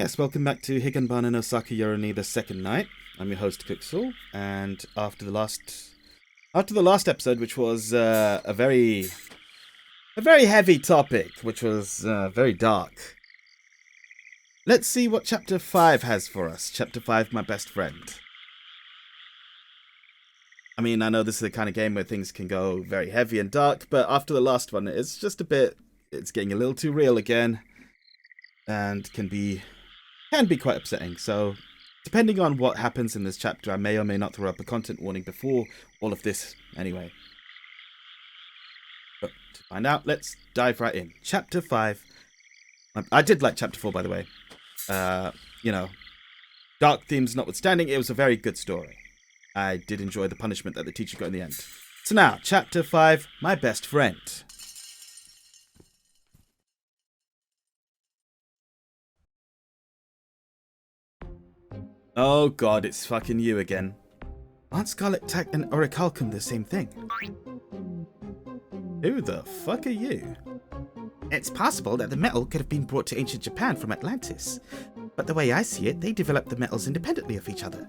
Yes, welcome back to Higanbana no Saku Yoru the second night. I'm your host Kuxul, and after the last episode, which was a very heavy topic, which was very dark. Let's see what Chapter 5 has for us. Chapter 5, My Best Friend. I mean, I know this is the kind of game where things can go very heavy and dark, but after the last one, it's getting a little too real again, and can be quite upsetting. So, depending on what happens in this chapter, I may or may not throw up a content warning before all of this anyway. But to find out, let's dive right in. Chapter 5. I did like Chapter 4, by the way. Dark themes notwithstanding, it was a very good story. I did enjoy the punishment that the teacher got in the end. So now, Chapter 5, My Best Friend. Oh god, it's fucking you again. Aren't Scarlet Tack and Orichalcum the same thing? Who the fuck are you? It's possible that the metal could have been brought to ancient Japan from Atlantis. But the way I see it, they developed the metals independently of each other.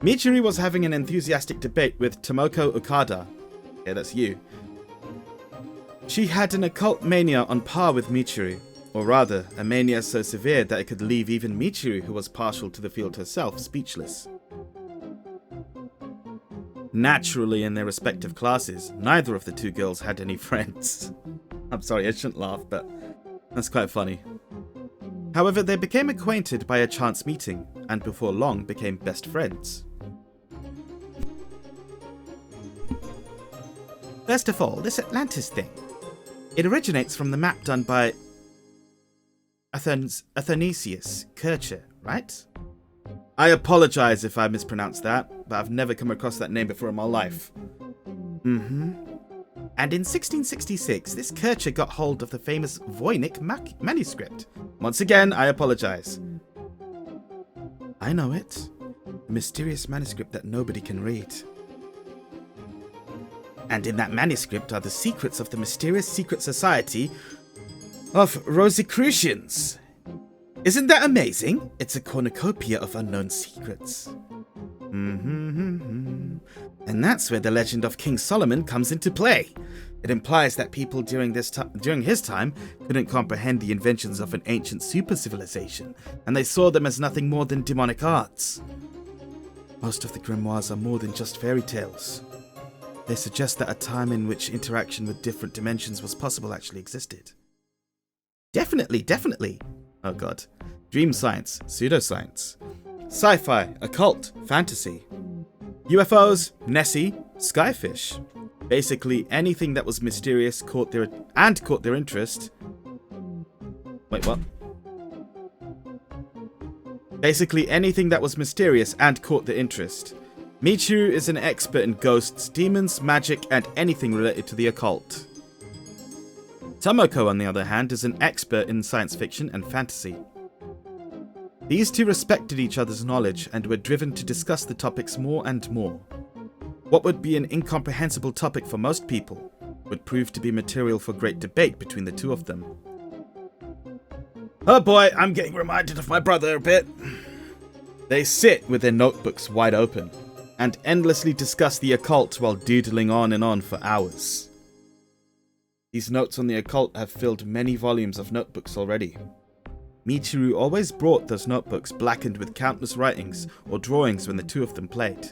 Michiru was having an enthusiastic debate with Tomoko Okada. Yeah, that's you. She had an occult mania on par with Michiru. Or rather, a mania so severe that it could leave even Michiru, who was partial to the field herself, speechless. Naturally, in their respective classes, neither of the two girls had any friends. I'm sorry, I shouldn't laugh, but that's quite funny. However, they became acquainted by a chance meeting, and before long became best friends. First of all, this Atlantis thing. It originates from the map done by Athanasius Kircher, right? I apologize if I mispronounced that, but I've never come across that name before in my life. And in 1666, this Kircher got hold of the famous Voynich manuscript. Once again, I apologize. I know it. A mysterious manuscript that nobody can read. And in that manuscript are the secrets of the mysterious secret society of Rosicrucians. Isn't that amazing? It's a cornucopia of unknown secrets. And that's where the legend of King Solomon comes into play. It implies that people during his time couldn't comprehend the inventions of an ancient super civilization, and they saw them as nothing more than demonic arts. Most of the grimoires are more than just fairy tales. They suggest that a time in which interaction with different dimensions was possible actually existed. Definitely. Oh god. Dream science, pseudoscience. Sci-fi, occult, fantasy. UFOs, Nessie, skyfish. Basically anything that was mysterious caught their interest. Wait, what? Basically anything that was mysterious and caught their interest. Michiru is an expert in ghosts, demons, magic, and anything related to the occult. Tomoko, on the other hand, is an expert in science fiction and fantasy. These two respected each other's knowledge and were driven to discuss the topics more and more. What would be an incomprehensible topic for most people would prove to be material for great debate between the two of them. Oh boy, I'm getting reminded of my brother a bit. They sit with their notebooks wide open and endlessly discuss the occult while doodling on and on for hours. These notes on the occult have filled many volumes of notebooks already. Michiru always brought those notebooks blackened with countless writings or drawings when the two of them played.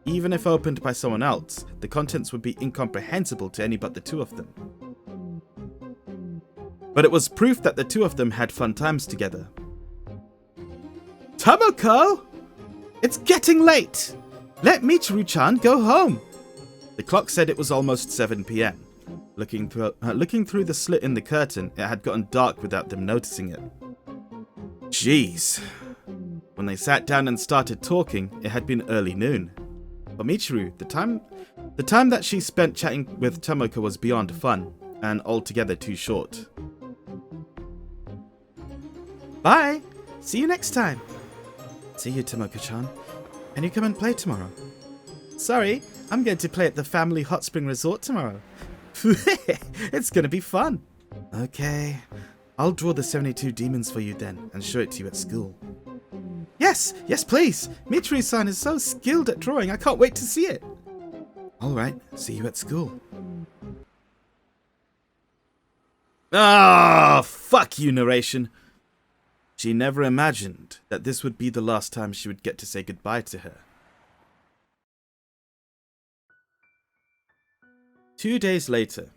Even if opened by someone else, the contents would be incomprehensible to any but the two of them. But it was proof that the two of them had fun times together. Tomoko! It's getting late! Let Michiru-chan go home! The clock said it was almost 7 p.m. Looking through the slit in the curtain, it had gotten dark without them noticing it. Jeez. When they sat down and started talking, it had been early noon. For Michiru, the time that she spent chatting with Tomoko was beyond fun, and altogether too short. Bye! See you next time! See you, Tomoko-chan. Can you come and play tomorrow? Sorry, I'm going to play at the family hot spring resort tomorrow. It's gonna be fun. Okay, I'll draw the 72 demons for you then, and show it to you at school. Yes, please! Michiru-san is so skilled at drawing, I can't wait to see it! Alright, see you at school. Ah, fuck you, narration! She never imagined that this would be the last time she would get to say goodbye to her. 2 days later,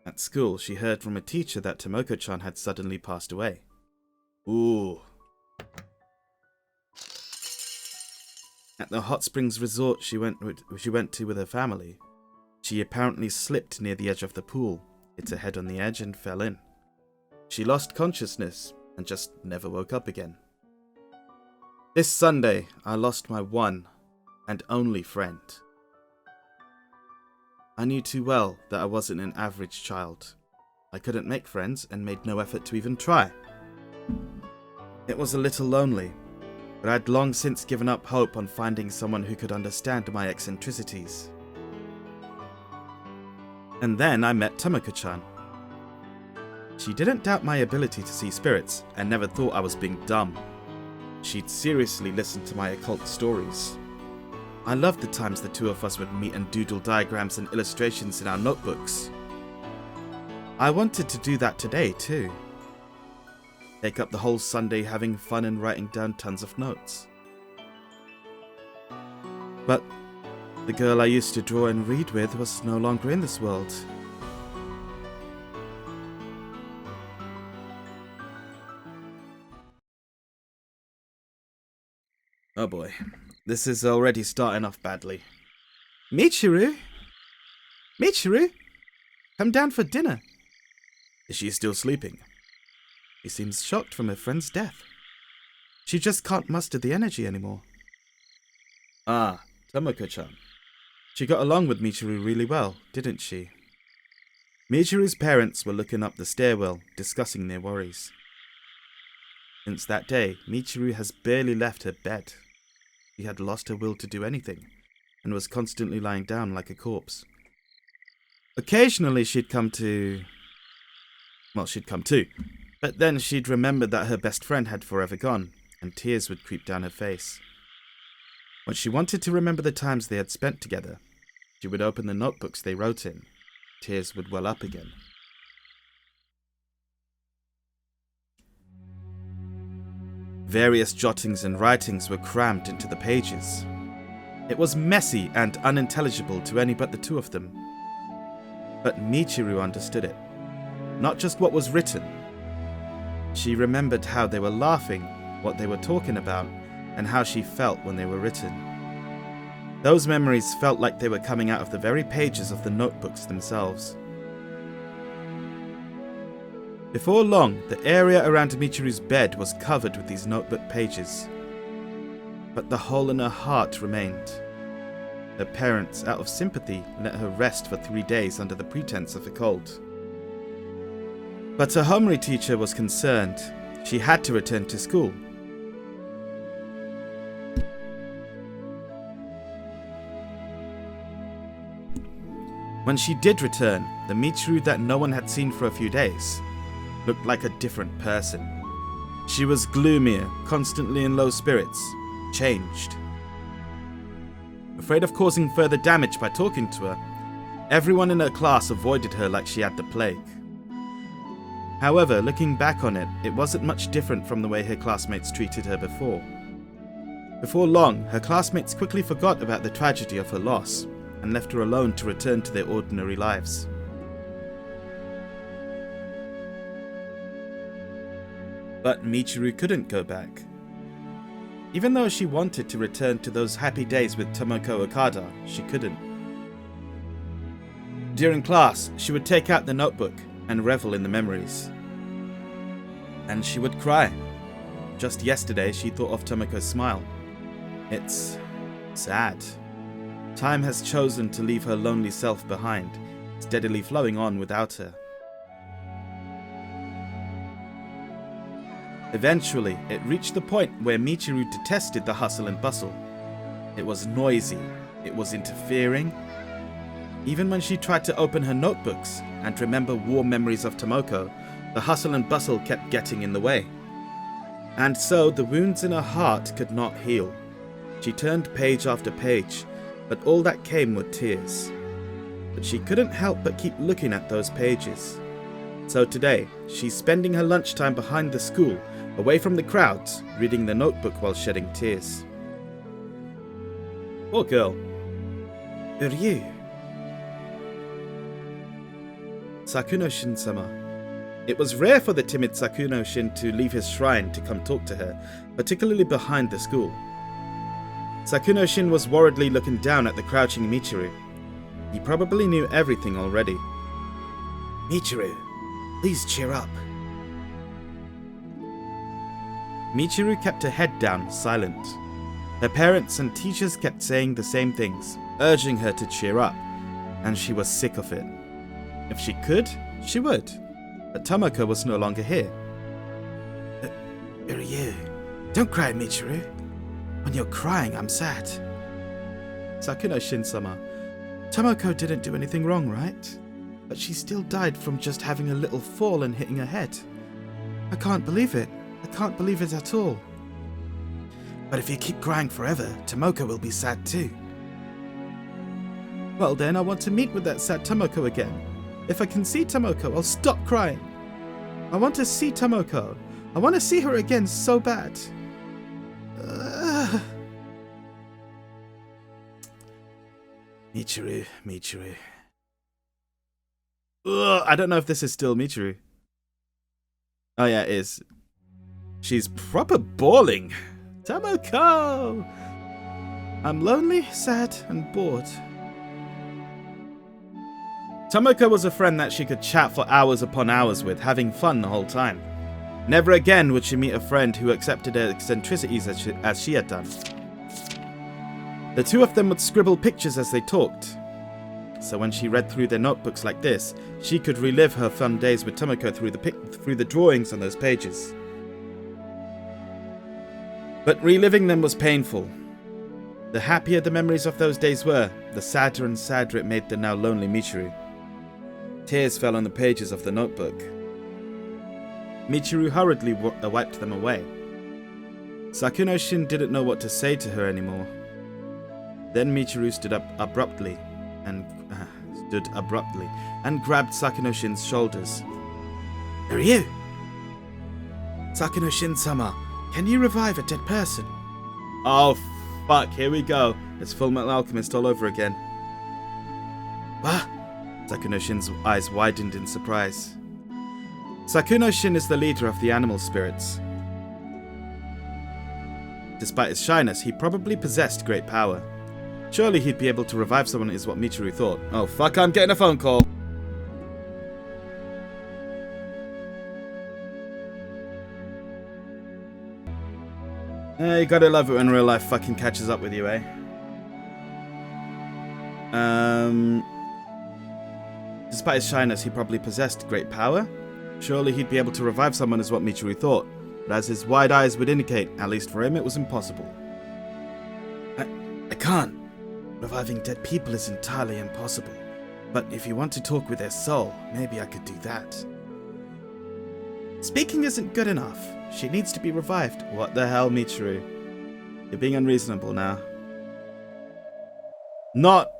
at school, she heard from a teacher that Tomoko-chan had suddenly passed away. Ooh. At the hot springs resort she went to with her family, she apparently slipped near the edge of the pool, hit her head on the edge and fell in. She lost consciousness and just never woke up again. This Sunday, I lost my one and only friend. I knew too well that I wasn't an average child. I couldn't make friends and made no effort to even try. It was a little lonely, but I'd long since given up hope on finding someone who could understand my eccentricities. And then I met Tomoko-chan. She didn't doubt my ability to see spirits and never thought I was being dumb. She'd seriously listened to my occult stories. I loved the times the two of us would meet and doodle diagrams and illustrations in our notebooks. I wanted to do that today too. Take up the whole Sunday having fun and writing down tons of notes. But the girl I used to draw and read with was no longer in this world. Oh boy, this is already starting off badly. Michiru? Michiru? Come down for dinner. Is she still sleeping? She seems shocked from her friend's death. She just can't muster the energy anymore. Ah, Tomoko-chan. She got along with Michiru really well, didn't she? Michiru's parents were looking up the stairwell, discussing their worries. Since that day, Michiru has barely left her bed. She had lost her will to do anything, and was constantly lying down like a corpse. Occasionally she'd come to... but then she'd remember that her best friend had forever gone, and tears would creep down her face. When she wanted to remember the times they had spent together, she would open the notebooks they wrote in. Tears would well up again. Various jottings and writings were crammed into the pages. It was messy and unintelligible to any but the two of them. But Michiru understood it. Not just what was written. She remembered how they were laughing, what they were talking about, and how she felt when they were written. Those memories felt like they were coming out of the very pages of the notebooks themselves. Before long, the area around Michiru's bed was covered with these notebook pages. But the hole in her heart remained. Her parents, out of sympathy, let her rest for 3 days under the pretense of a cold. But her Homuri teacher was concerned. She had to return to school. When she did return, the Michiru that no one had seen for a few days looked like a different person. She was gloomier, constantly in low spirits, changed. Afraid of causing further damage by talking to her, everyone in her class avoided her like she had the plague. However, looking back on it, it wasn't much different from the way her classmates treated her before. Before long, her classmates quickly forgot about the tragedy of her loss and left her alone to return to their ordinary lives. But Michiru couldn't go back. Even though she wanted to return to those happy days with Tomoko Okada, she couldn't. During class, she would take out the notebook and revel in the memories. And she would cry. Just yesterday, she thought of Tomoko's smile. It's sad. Time has chosen to leave her lonely self behind, steadily flowing on without her. Eventually, it reached the point where Michiru detested the hustle and bustle. It was noisy, it was interfering. Even when she tried to open her notebooks and remember warm memories of Tomoko, The hustle and bustle kept getting in the way. And so the wounds in her heart could not heal. She turned page after page, but all that came were tears. But she couldn't help but keep looking at those pages. So today, she's spending her lunchtime behind the school, away from the crowds, reading the notebook while shedding tears. Poor girl. Who are you? Sakuno-shin-sama. It was rare for the timid Sakuno-shin to leave his shrine to come talk to her, particularly behind the school. Sakuno-shin was worriedly looking down at the crouching Michiru. He probably knew everything already. Michiru, please cheer up. Michiru kept her head down, silent. Her parents and teachers kept saying the same things, urging her to cheer up, and she was sick of it. If she could, she would. But Tomoko was no longer here. Who are you? Don't cry, Michiru. When you're crying, I'm sad. Sakuno-shin-sama, Tomoko didn't do anything wrong, right? But she still died from just having a little fall and hitting her head. I can't believe it. I can't believe it at all. But if you keep crying forever, Tomoko will be sad too. Well then, I want to meet with that sad Tomoko again. If I can see Tomoko, I'll stop crying. I want to see Tomoko. I want to see her again so bad. Michiru. Ugh, I don't know if this is still Michiru. Oh yeah, it is. She's proper bawling. Tomoko! I'm lonely, sad, and bored. Tomoko was a friend that she could chat for hours upon hours with, having fun the whole time. Never again would she meet a friend who accepted her eccentricities as she had done. The two of them would scribble pictures as they talked. So when she read through their notebooks like this, she could relive her fun days with Tomoko through the drawings on those pages. But reliving them was painful. The happier the memories of those days were, the sadder and sadder it made the now lonely Michiru. Tears fell on the pages of the notebook. Michiru hurriedly wiped them away. Sakuno-shin didn't know what to say to her anymore. Then Michiru stood abruptly and grabbed Sakuno-shin's shoulders. Who are you? Sakuno-shin-sama, can you revive a dead person? Oh fuck, here we go. It's Fullmetal Alchemist all over again. What? Sakuno-shin's eyes widened in surprise. Sakuno-shin is the leader of the animal spirits. Despite his shyness, he probably possessed great power. Surely he'd be able to revive someone is what Michiru thought. Oh fuck, I'm getting a phone call. You gotta love it when real life fucking catches up with you, eh? Despite his shyness, he probably possessed great power. Surely he'd be able to revive someone is what Michiru thought. But as his wide eyes would indicate, at least for him, it was impossible. I can't. Reviving dead people is entirely impossible. But if you want to talk with their soul, maybe I could do that. Speaking isn't good enough. She needs to be revived. What the hell, Michiru? You're being unreasonable now. Not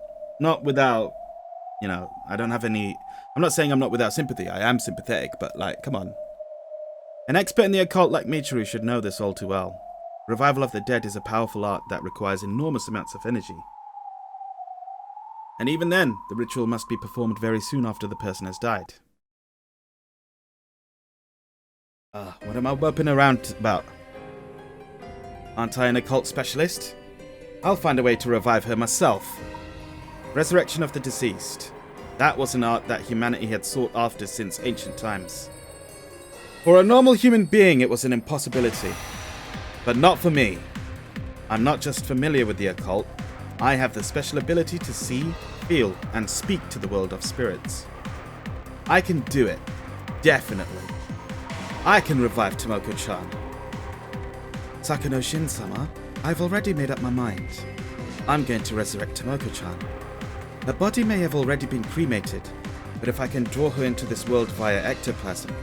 without, you know, I don't have any... I'm not saying I'm not without sympathy. I am sympathetic, but like, come on. An expert in the occult like Michiru should know this all too well. Revival of the dead is a powerful art that requires enormous amounts of energy. And even then, the ritual must be performed very soon after the person has died. What am I whooping around about? Aren't I an occult specialist? I'll find a way to revive her myself. Resurrection of the deceased. That was an art that humanity had sought after since ancient times. For a normal human being, it was an impossibility. But not for me. I'm not just familiar with the occult. I have the special ability to see, feel, and speak to the world of spirits. I can do it. Definitely. I can revive Tomoko-chan. Sakuno-shin-sama, I've already made up my mind. I'm going to resurrect Tomoko-chan. Her body may have already been cremated, but if I can draw her into this world via ectoplasm,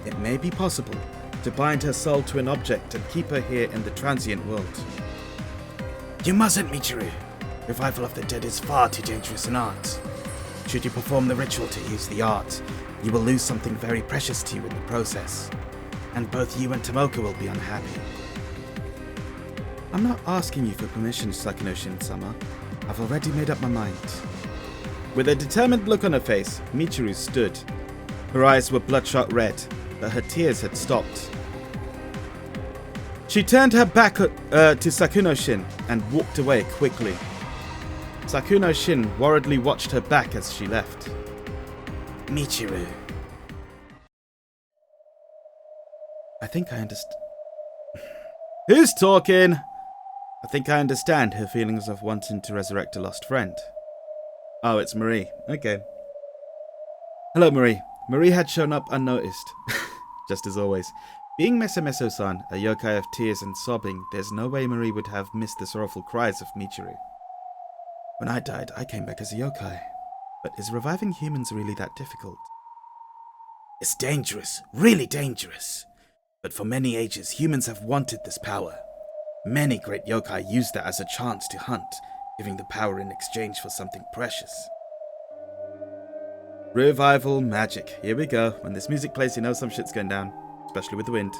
it may be possible to bind her soul to an object and keep her here in the transient world. You mustn't, Michiru. Revival of the dead is far too dangerous an art. Should you perform the ritual to use the art, you will lose something very precious to you in the process. And both you and Tomoko will be unhappy. I'm not asking you for permission, Sakuno Shin-sama. I've already made up my mind. With a determined look on her face, Michiru stood. Her eyes were bloodshot red, but her tears had stopped. She turned her back to Sakuno Shin and walked away quickly. Sakuno Shin worriedly watched her back as she left. Michiru. I think I understand. Who's talking? I think I understand her feelings of wanting to resurrect a lost friend. Oh, it's Marie. Okay. Hello, Marie. Marie had shown up unnoticed. Just as always. Being Meso-san, a yokai of tears and sobbing, there's no way Marie would have missed the sorrowful cries of Michiru. When I died, I came back as a yokai. But is reviving humans really that difficult? It's dangerous. Really dangerous. But for many ages, humans have wanted this power. Many great yokai used that as a chance to hunt, giving the power in exchange for something precious. Revival magic. Here we go. When this music plays, you know some shit's going down. Especially with the wind.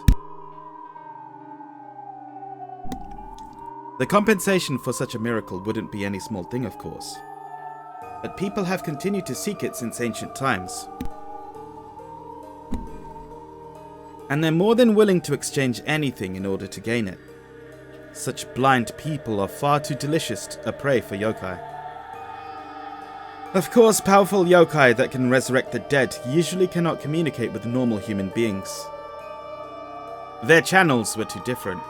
The compensation for such a miracle wouldn't be any small thing, of course. But people have continued to seek it since ancient times. And they're more than willing to exchange anything in order to gain it. Such blind people are far too delicious a prey for yokai. Of course, powerful yokai that can resurrect the dead usually cannot communicate with normal human beings. Their channels were too different.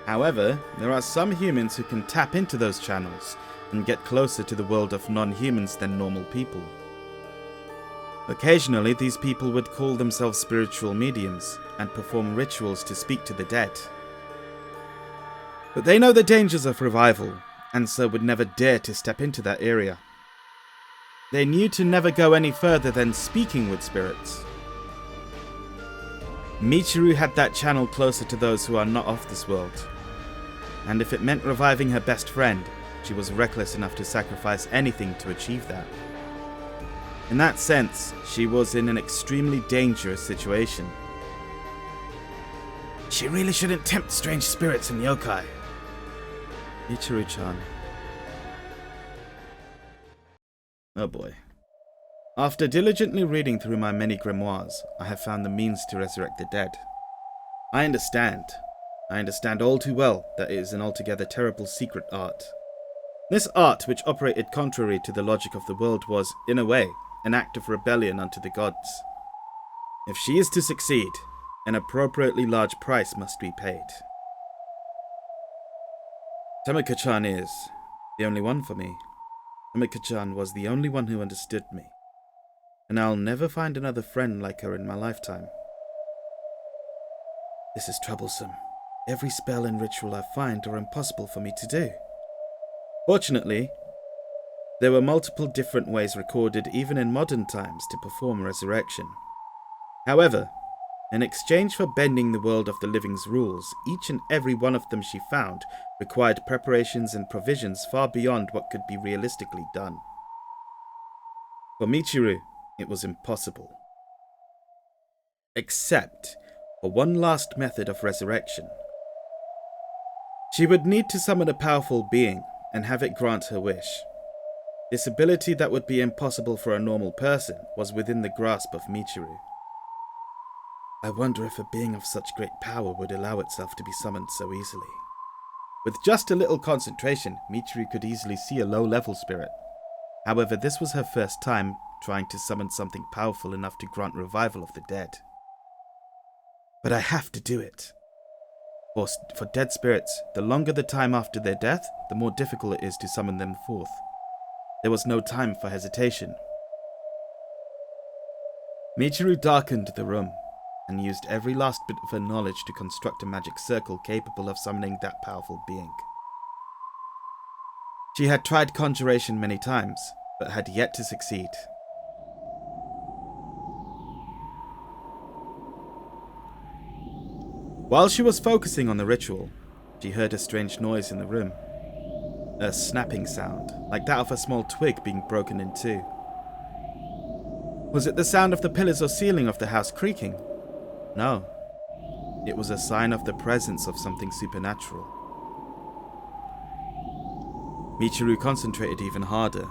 However, there are some humans who can tap into those channels and get closer to the world of non-humans than normal people. Occasionally, these people would call themselves spiritual mediums and perform rituals to speak to the dead. But they know the dangers of revival, and so would never dare to step into that area. They knew to never go any further than speaking with spirits. Michiru had that channel closer to those who are not of this world. And if it meant reviving her best friend, she was reckless enough to sacrifice anything to achieve that. In that sense, she was in an extremely dangerous situation. She really shouldn't tempt strange spirits and yokai. Michiru-chan. Oh boy. After diligently reading through my many grimoires, I have found the means to resurrect the dead. I understand. I understand all too well that it is an altogether terrible secret art. This art, which operated contrary to the logic of the world, was, in a way, an act of rebellion unto the gods. If she is to succeed, an appropriately large price must be paid. Tomoko-chan is the only one for me. Tomoko-chan was the only one who understood me. And I'll never find another friend like her in my lifetime. This is troublesome. Every spell and ritual I find are impossible for me to do. Fortunately, there were multiple different ways recorded even in modern times to perform resurrection. However, in exchange for bending the world of the living's rules, each and every one of them she found required preparations and provisions far beyond what could be realistically done. For Michiru, it was impossible. Except for one last method of resurrection. She would need to summon a powerful being and have it grant her wish. This ability that would be impossible for a normal person was within the grasp of Michiru. I wonder if a being of such great power would allow itself to be summoned so easily. With just a little concentration, Michiru could easily see a low-level spirit. However, this was her first time trying to summon something powerful enough to grant revival of the dead. But I have to do it. For dead spirits, the longer the time after their death, the more difficult it is to summon them forth. There was no time for hesitation. Michiru darkened the room, and used every last bit of her knowledge to construct a magic circle capable of summoning that powerful being. She had tried conjuration many times, but had yet to succeed. While she was focusing on the ritual, she heard a strange noise in the room. A snapping sound, like that of a small twig being broken in two. Was it the sound of the pillars or ceiling of the house creaking? No. It was a sign of the presence of something supernatural. Michiru concentrated even harder.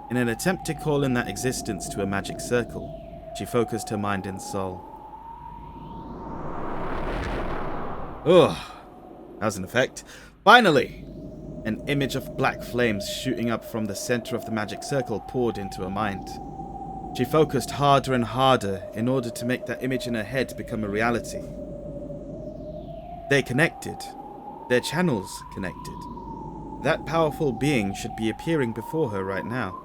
In an attempt to call in that existence to a magic circle, she focused her mind and soul. Ugh, that was an effect. Finally! An image of black flames shooting up from the center of the magic circle poured into her mind. She focused harder and harder in order to make that image in her head become a reality. They connected. Their channels connected. That powerful being should be appearing before her right now.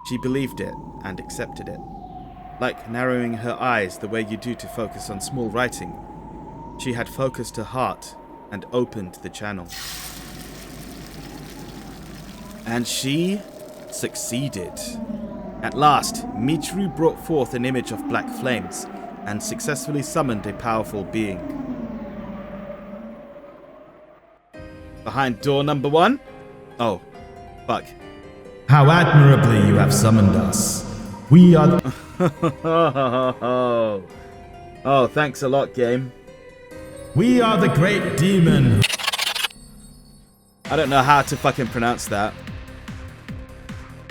She believed it and accepted it. Like narrowing her eyes the way you do to focus on small writing. She had focused her heart and opened the channel. And she succeeded. At last, Michiru brought forth an image of black flames and successfully summoned a powerful being. Behind door number 1? Oh, fuck. How admirably you have summoned us. We are Oh, thanks a lot, game. We are the great demon. I don't know how to fucking pronounce that.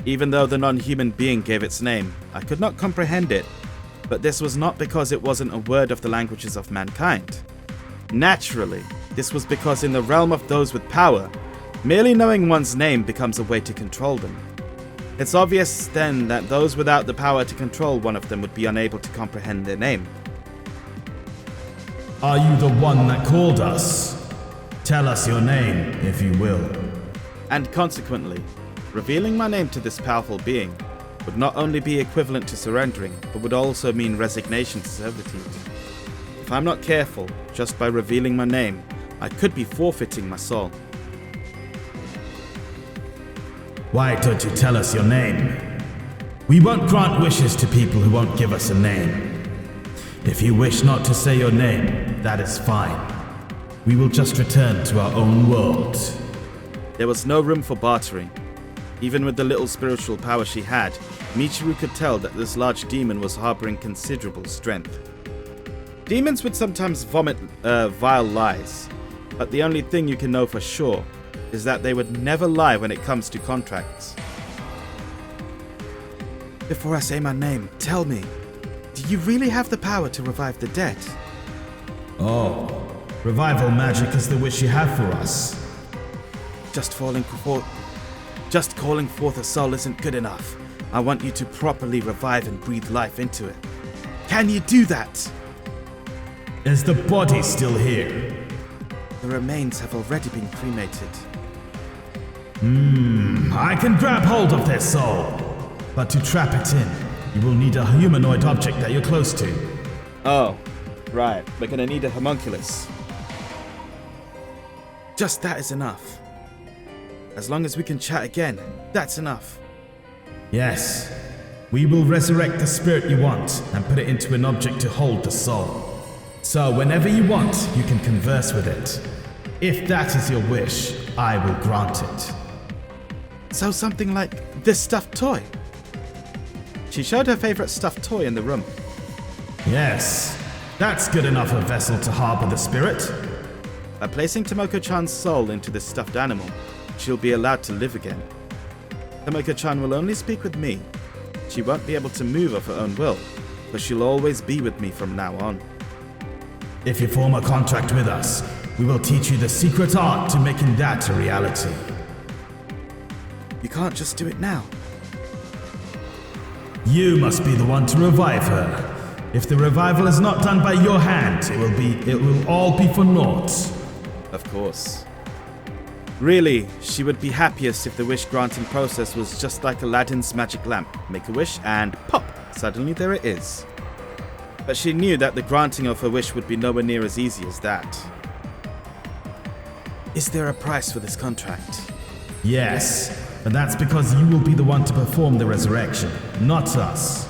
Even though the non-human being gave its name, I could not comprehend it. But this was not because it wasn't a word of the languages of mankind. Naturally, this was because in the realm of those with power, merely knowing one's name becomes a way to control them. It's obvious then that those without the power to control one of them would be unable to comprehend their name. Are you the one that called us? Tell us your name, if you will. And consequently, revealing my name to this powerful being would not only be equivalent to surrendering, but would also mean resignation to servitude. If I'm not careful, just by revealing my name, I could be forfeiting my soul. Why don't you tell us your name? We won't grant wishes to people who won't give us a name. If you wish not to say your name, that is fine. We will just return to our own world. There was no room for bartering. Even with the little spiritual power she had, Michiru could tell that this large demon was harboring considerable strength. Demons would sometimes vomit vile lies, but the only thing you can know for sure is that they would never lie when it comes to contracts. Before I say my name, tell me, do you really have the power to revive the dead? Oh, revival magic is the wish you have for us. Just calling forth a soul isn't good enough. I want you to properly revive and breathe life into it. Can you do that? Is the body still here? The remains have already been cremated. I can grab hold of their soul. But to trap it in, you will need a humanoid object that you're close to. Oh, right. We're gonna need a homunculus. Just that is enough. As long as we can chat again, that's enough. Yes. We will resurrect the spirit you want and put it into an object to hold the soul. So whenever you want, you can converse with it. If that is your wish, I will grant it. So something like this stuffed toy? She showed her favorite stuffed toy in the room. Yes. That's good enough a vessel to harbor the spirit. By placing Tomoko-chan's soul into this stuffed animal, she'll be allowed to live again. Tomoko-chan will only speak with me. She won't be able to move of her own will, but she'll always be with me from now on. If you form a contract with us, we will teach you the secret art to making that a reality. You can't just do it now. You must be the one to revive her. If the revival is not done by your hand, it will all be for naught. Of course. Really, she would be happiest if the wish-granting process was just like Aladdin's magic lamp. Make a wish and pop! Suddenly there it is. But she knew that the granting of her wish would be nowhere near as easy as that. Is there a price for this contract? Yes, but that's because you will be the one to perform the resurrection, not us.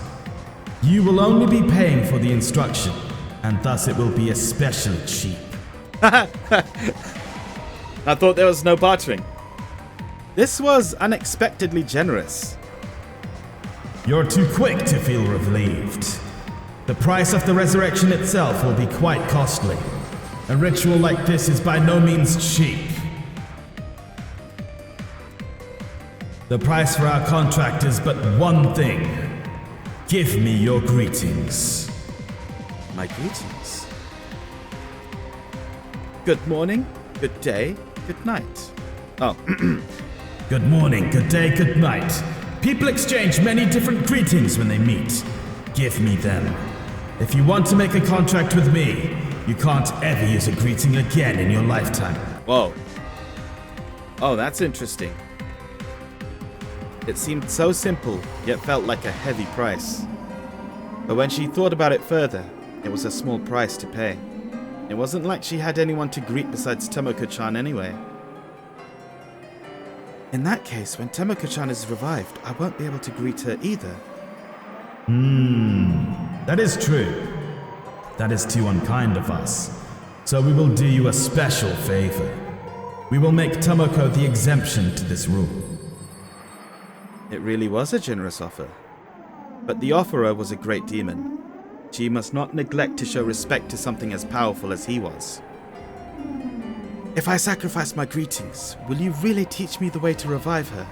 You will only be paying for the instruction, and thus it will be especially cheap. I thought there was no bartering. This was unexpectedly generous. You're too quick to feel relieved. The price of the resurrection itself will be quite costly. A ritual like this is by no means cheap. The price for our contract is but one thing. Give me your greetings. My greetings. Good morning, good day, good night. Oh. Good morning, good day, good night. People exchange many different greetings when they meet. Give me them. If you want to make a contract with me, you can't ever use a greeting again in your lifetime. Whoa. Oh, that's interesting. It seemed so simple, yet felt like a heavy price. But when she thought about it further, it was a small price to pay. It wasn't like she had anyone to greet besides Tomoko-chan anyway. In that case, when Tomoko-chan is revived, I won't be able to greet her either. That is true. That is too unkind of us. So we will do you a special favor. We will make Tomoko the exemption to this rule. It really was a generous offer. But the offerer was a great demon. She must not neglect to show respect to something as powerful as he was. If I sacrifice my greetings, will you really teach me the way to revive her?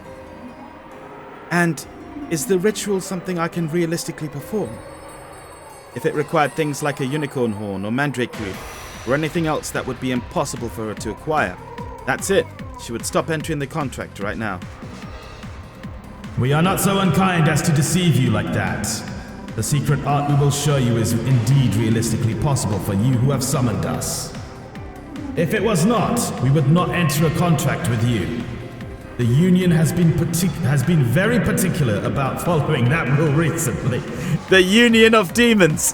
And is the ritual something I can realistically perform? If it required things like a unicorn horn or mandrake root, or anything else that would be impossible for her to acquire, that's it. She would stop entering the contract right now. We are not so unkind as to deceive you like that. The secret art we will show you is indeed realistically possible for you who have summoned us. If it was not, we would not enter a contract with you. The Union has been very particular about following that rule recently. The Union of Demons!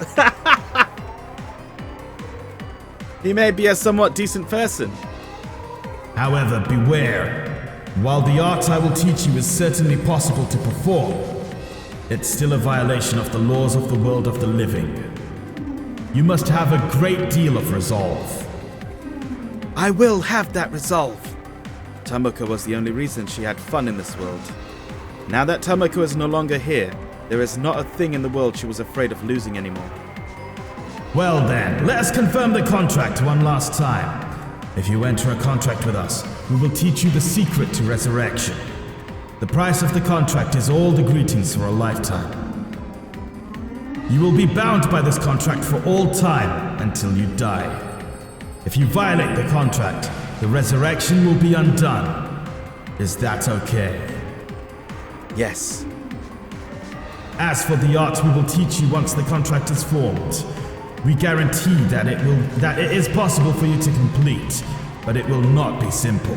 He may be a somewhat decent person. However, beware. While the art I will teach you is certainly possible to perform, it's still a violation of the laws of the world of the living. You must have a great deal of resolve. I will have that resolve. Tomoko was the only reason she had fun in this world. Now that Tomoko is no longer here, there is not a thing in the world she was afraid of losing anymore. Well then, let us confirm the contract one last time. If you enter a contract with us, we will teach you the secret to resurrection. The price of the contract is all the greetings for a lifetime. You will be bound by this contract for all time until you die. If you violate the contract, the resurrection will be undone. Is that okay? Yes. As for the art we will teach you once the contract is formed, we guarantee that it is possible for you to complete, but it will not be simple.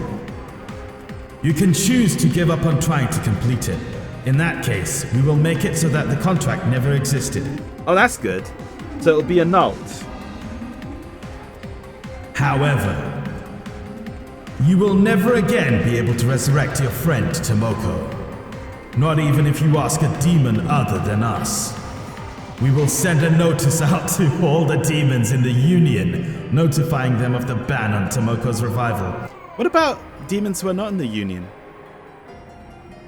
You can choose to give up on trying to complete it. In that case, we will make it so that the contract never existed. Oh, that's good. So it'll be annulled. However, you will never again be able to resurrect your friend Tomoko. Not even if you ask a demon other than us. We will send a notice out to all the demons in the Union, notifying them of the ban on Tomoko's revival. What about demons who are not in the Union?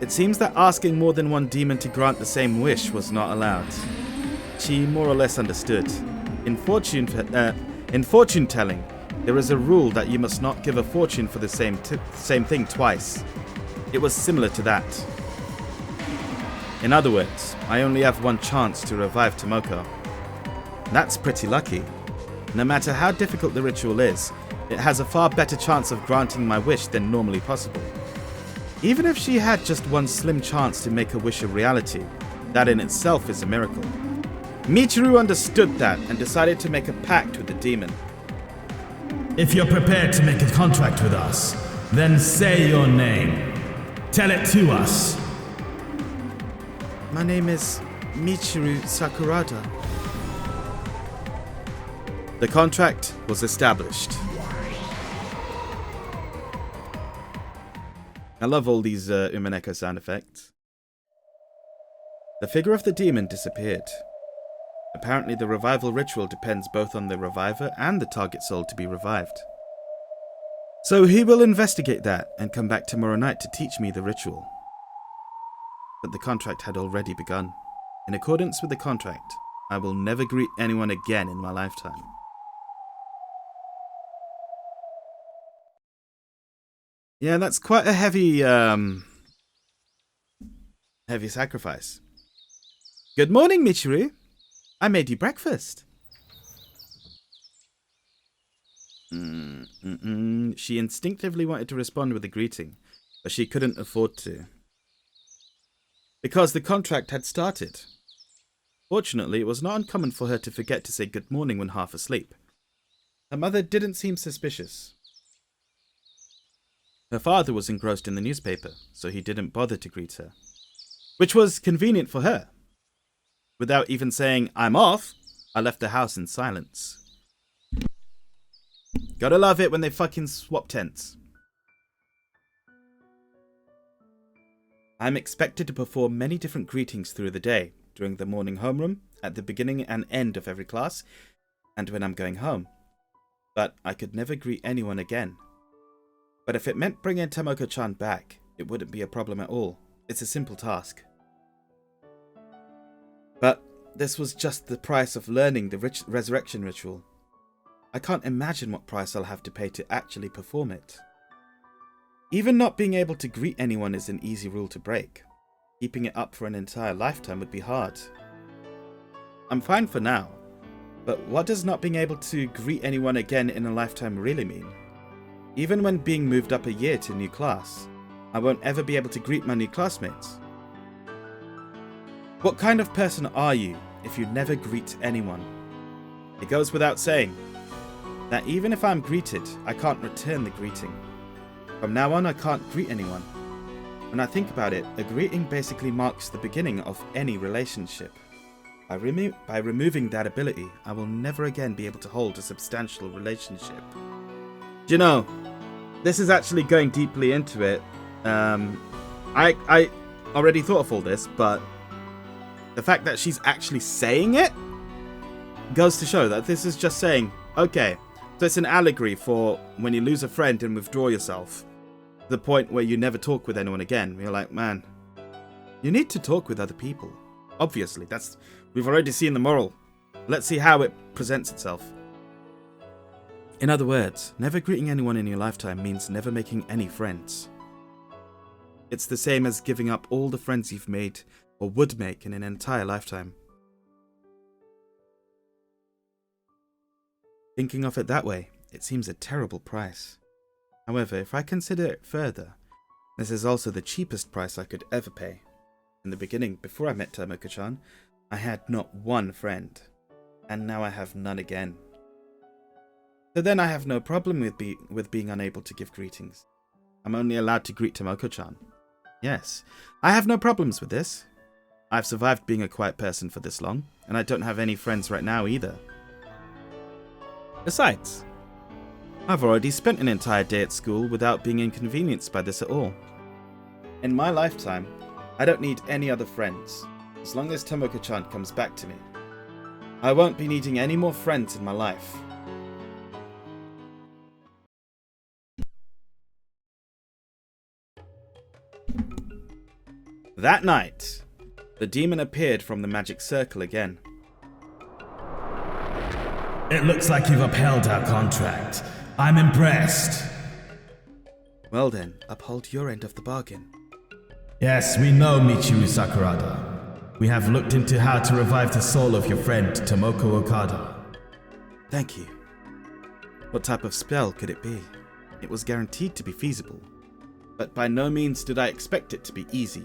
It seems that asking more than one demon to grant the same wish was not allowed. She more or less understood. In fortune telling, there is a rule that you must not give a fortune for the same thing twice. It was similar to that. In other words, I only have one chance to revive Tomoko. That's pretty lucky. No matter how difficult the ritual is, it has a far better chance of granting my wish than normally possible. Even if she had just one slim chance to make her wish a reality, that in itself is a miracle. Michiru understood that and decided to make a pact with the demon. If you're prepared to make a contract with us, then say your name. Tell it to us. My name is Michiru Sakurada. The contract was established. I love all these Umaneko sound effects. The figure of the demon disappeared. Apparently the revival ritual depends both on the reviver and the target soul to be revived. So he will investigate that and come back tomorrow night to teach me the ritual. But the contract had already begun. In accordance with the contract, I will never greet anyone again in my lifetime. Yeah, that's quite a heavy sacrifice. Good morning, Michiru. I made you breakfast. She instinctively wanted to respond with a greeting, but she couldn't afford to, because the contract had started. Fortunately, it was not uncommon for her to forget to say good morning when half asleep. Her mother didn't seem suspicious. Her father was engrossed in the newspaper, so he didn't bother to greet her, which was convenient for her. Without even saying, "I'm off," I left the house in silence. Gotta love it when they fucking swap tents. I'm expected to perform many different greetings through the day, during the morning homeroom, at the beginning and end of every class, and when I'm going home. But I could never greet anyone again. But if it meant bringing Tomoko-chan back, it wouldn't be a problem at all. It's a simple task. But this was just the price of learning the resurrection ritual. I can't imagine what price I'll have to pay to actually perform it. Even not being able to greet anyone is an easy rule to break. Keeping it up for an entire lifetime would be hard. I'm fine for now, but what does not being able to greet anyone again in a lifetime really mean? Even when being moved up a year to a new class, I won't ever be able to greet my new classmates. What kind of person are you if you never greet anyone? It goes without saying that even if I'm greeted, I can't return the greeting. From now on, I can't greet anyone. When I think about it, a greeting basically marks the beginning of any relationship. By removing that ability, I will never again be able to hold a substantial relationship. Do you know, this is actually going deeply into it. I already thought of all this, but the fact that she's actually saying it goes to show that this is just saying, okay, so it's an allegory for when you lose a friend and withdraw yourself. The point where you never talk with anyone again. You're like, man, you need to talk with other people. Obviously, we've already seen the moral. Let's see how it presents itself. In other words, never greeting anyone in your lifetime means never making any friends. It's the same as giving up all the friends you've made or would make in an entire lifetime. Thinking of it that way, it seems a terrible price. However, if I consider it further, this is also the cheapest price I could ever pay. In the beginning, before I met Tomoko-chan, I had not one friend, and now I have none again. So then I have no problem with being unable to give greetings. I'm only allowed to greet Tomoko-chan. Yes, I have no problems with this. I've survived being a quiet person for this long, and I don't have any friends right now either. Besides, I've already spent an entire day at school without being inconvenienced by this at all. In my lifetime, I don't need any other friends, as long as Tomoko-chan comes back to me. I won't be needing any more friends in my life. That night, the demon appeared from the magic circle again. It looks like you've upheld our contract. I'm impressed. Well then, uphold your end of the bargain. Yes, we know Michiru Sakurada. We have looked into how to revive the soul of your friend Tomoko Okada. Thank you. What type of spell could it be? It was guaranteed to be feasible, but by no means did I expect it to be easy.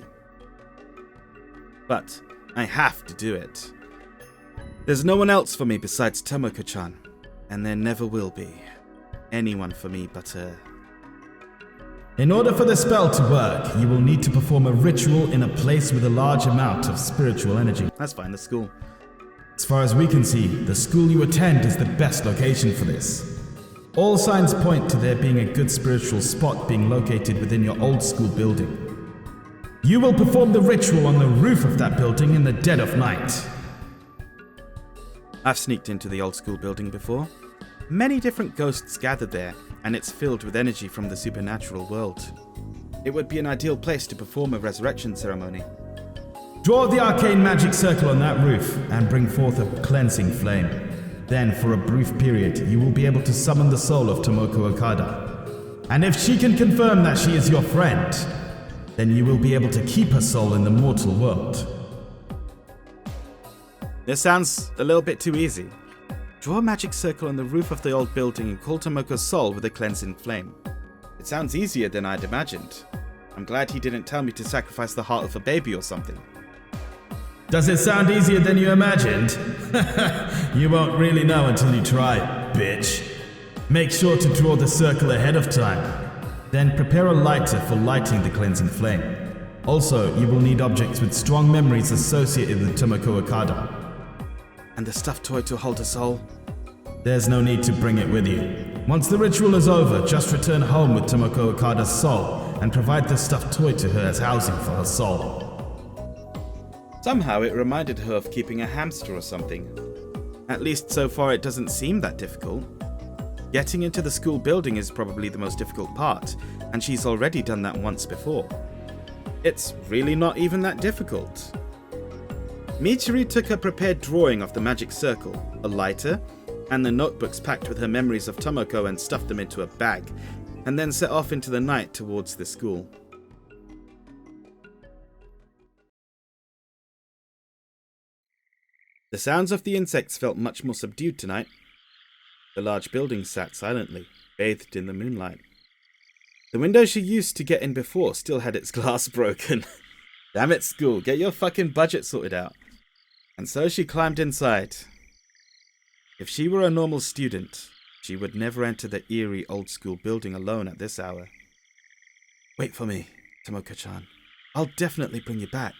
But I have to do it. There's no one else for me besides Tomoko-chan, and there never will be anyone for me but her. In order for the spell to work, you will need to perform a ritual in a place with a large amount of spiritual energy. That's fine, the school. As far as we can see, the school you attend is the best location for this. All signs point to there being a good spiritual spot being located within your old school building. You will perform the ritual on the roof of that building in the dead of night. I've sneaked into the old school building before. Many different ghosts gathered there, and it's filled with energy from the supernatural world. It would be an ideal place to perform a resurrection ceremony. Draw the arcane magic circle on that roof and bring forth a cleansing flame. Then, for a brief period, you will be able to summon the soul of Tomoko Okada. And if she can confirm that she is your friend, then you will be able to keep her soul in the mortal world. This sounds a little bit too easy. Draw a magic circle on the roof of the old building and call Tomoko's soul with a cleansing flame. It sounds easier than I'd imagined. I'm glad he didn't tell me to sacrifice the heart of a baby or something. Does it sound easier than you imagined? You won't really know until you try, bitch. Make sure to draw the circle ahead of time. Then prepare a lighter for lighting the cleansing flame. Also, you will need objects with strong memories associated with Tomoko Okada. And the stuffed toy to hold her soul? There's no need to bring it with you. Once the ritual is over, just return home with Tomoko Okada's soul and provide the stuffed toy to her as housing for her soul. Somehow it reminded her of keeping a hamster or something. At least so far it doesn't seem that difficult. Getting into the school building is probably the most difficult part, and she's already done that once before. It's really not even that difficult. Michiru took a prepared drawing of the magic circle, a lighter, and the notebooks packed with her memories of Tomoko and stuffed them into a bag, and then set off into the night towards the school. The sounds of the insects felt much more subdued tonight. The large building sat silently, bathed in the moonlight. The window she used to get in before still had its glass broken. Damn it, school, get your fucking budget sorted out. And so she climbed inside. If she were a normal student, she would never enter the eerie old school building alone at this hour. Wait for me, Tomoko-chan. I'll definitely bring you back.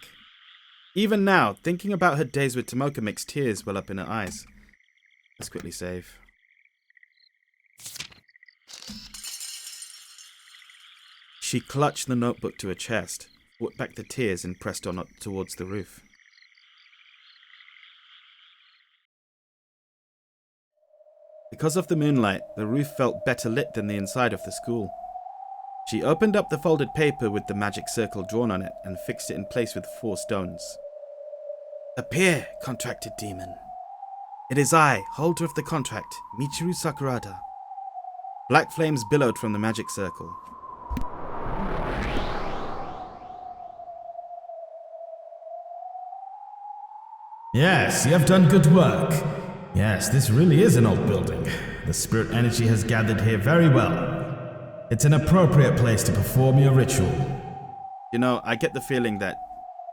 Even now, thinking about her days with Tomoko makes tears well up in her eyes. Let's quickly save. She clutched the notebook to her chest, fought back the tears and pressed on up towards the roof. Because of the moonlight, the roof felt better lit than the inside of the school. She opened up the folded paper with the magic circle drawn on it and fixed it in place with 4 stones. Appear, contracted demon. It is I, holder of the contract, Michiru Sakurada. Black flames billowed from the magic circle. Yes, you have done good work. Yes, this really is an old building. The spirit energy has gathered here very well. It's an appropriate place to perform your ritual. You know, I get the feeling that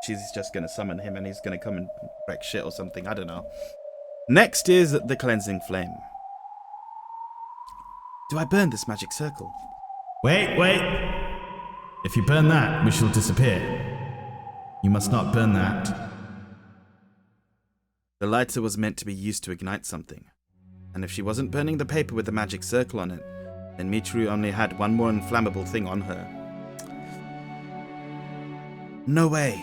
she's just gonna summon him and he's gonna come and wreck shit or something, I don't know. Next is the cleansing flame. Do I burn this magic circle? Wait. If you burn that, we shall disappear. You must not burn that. The lighter was meant to be used to ignite something. And if she wasn't burning the paper with the magic circle on it, then Michiru only had one more inflammable thing on her. No way.